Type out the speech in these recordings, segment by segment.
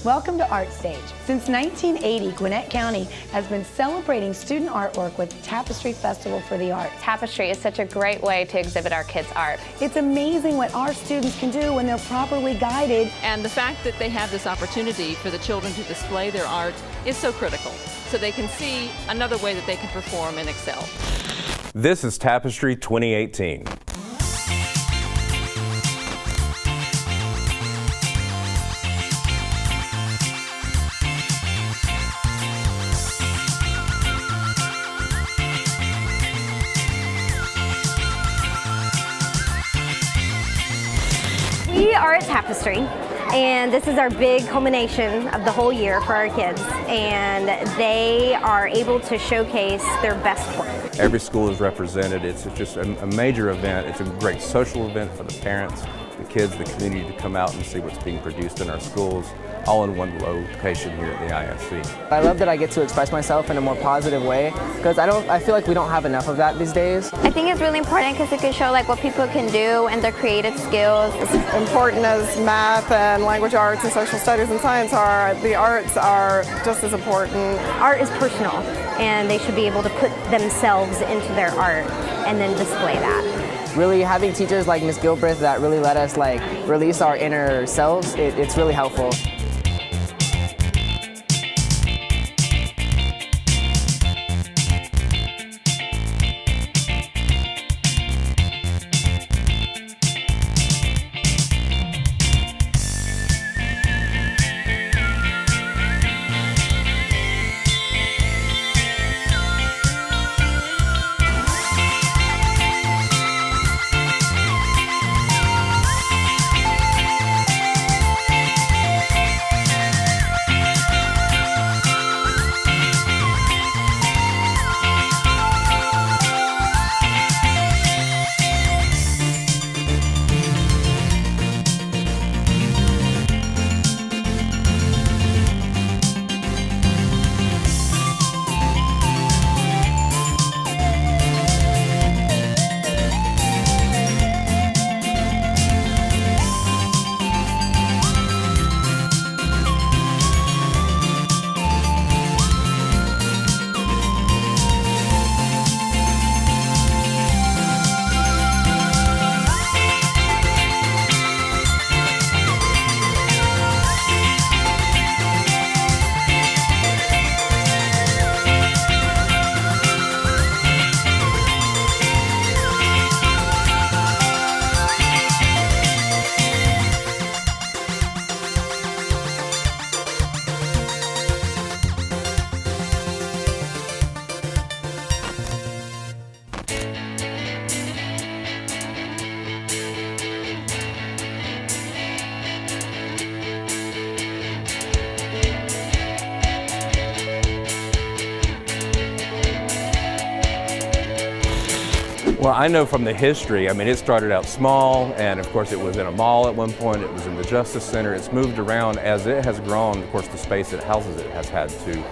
Welcome to artSTAGE. Since 1980, Gwinnett County has been celebrating student artwork with Tapestry Festival for the Arts. Tapestry is such a great way to exhibit our kids' art. It's amazing what our students can do when they're properly guided. And the fact that they have this opportunity for the children to display their art is so critical, so they can see another way that they can perform and excel. This is Tapestry 2018. We are at Tapestry, and this is our big culmination of the whole year for our kids, and they are able to showcase their best work. Every school is represented. It's just a major event. It's a great social event for the parents, the kids, the community to come out and see what's being produced in our schools, all in one location here at the ISC. I love that I get to express myself in a more positive way, because I feel like we don't have enough of that these days. I think it's really important because it can show what people can do and their creative skills. As important as math and language arts and social studies and science are, the arts are just as important. Art is personal, and they should be able to put themselves into their art and then display that. Really having teachers like Ms. Gilbreth that really let us release our inner selves, it's really helpful. Well, I know from the history, it started out small, and of course it was in a mall at one point, it was in the Justice Center. It's moved around. As it has grown, of course the space it houses it has had to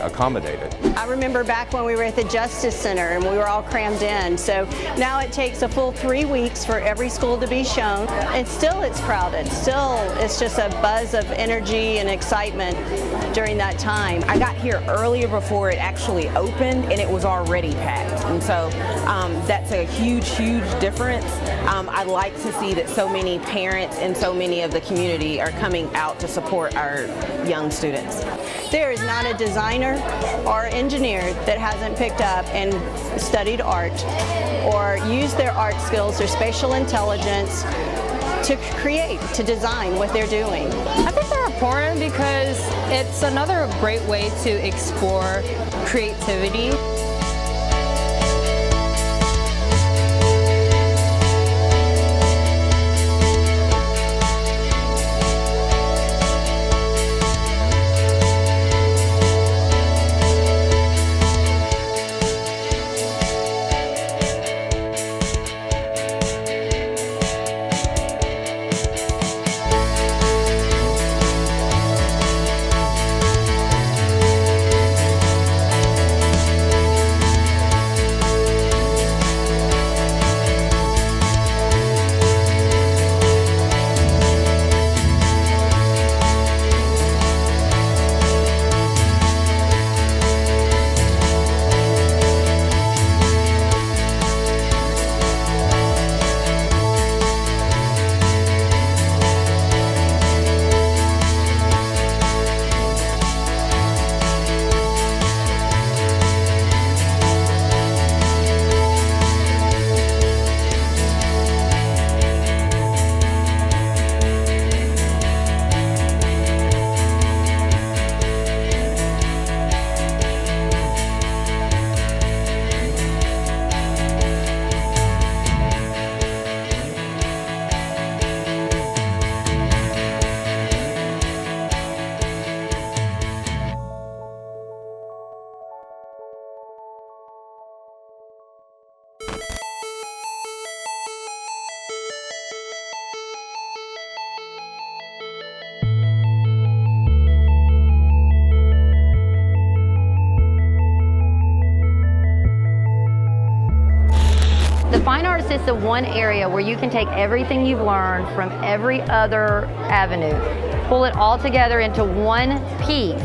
accommodate it. I remember back when we were at the Justice Center and we were all crammed in, so now it takes a full 3 weeks for every school to be shown, and still it's crowded. Still it's just a buzz of energy and excitement during that time. I got here earlier before it actually opened, and it was already packed, and so that's a huge difference. I like to see that so many parents and so many of the community are coming out to support our young students. There is not a designer or engineer that hasn't picked up and studied art or used their art skills, their spatial intelligence to create, to design what they're doing. I think they're important because it's another great way to explore creativity. Fine arts is the one area where you can take everything you've learned from every other avenue, pull it all together into one piece,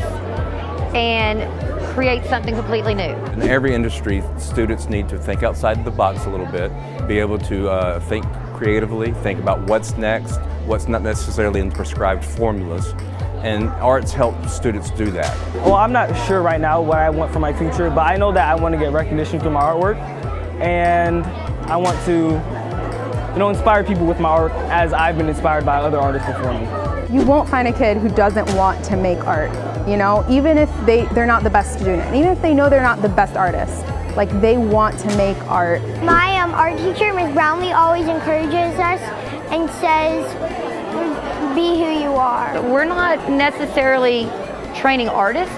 and create something completely new. In every industry, students need to think outside the box a little bit, be able to think creatively, think about what's next, what's not necessarily in prescribed formulas, and arts help students do that. Well, I'm not sure right now what I want for my future, but I know that I want to get recognition through my artwork, and I want to, inspire people with my art as I've been inspired by other artists before me. You won't find a kid who doesn't want to make art, even if they're not the best student, and even if they know they're not the best artist, like they want to make art. My art teacher, Ms. Brownlee, always encourages us and says, be who you are. We're not necessarily training artists,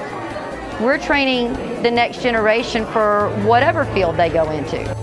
we're training the next generation for whatever field they go into.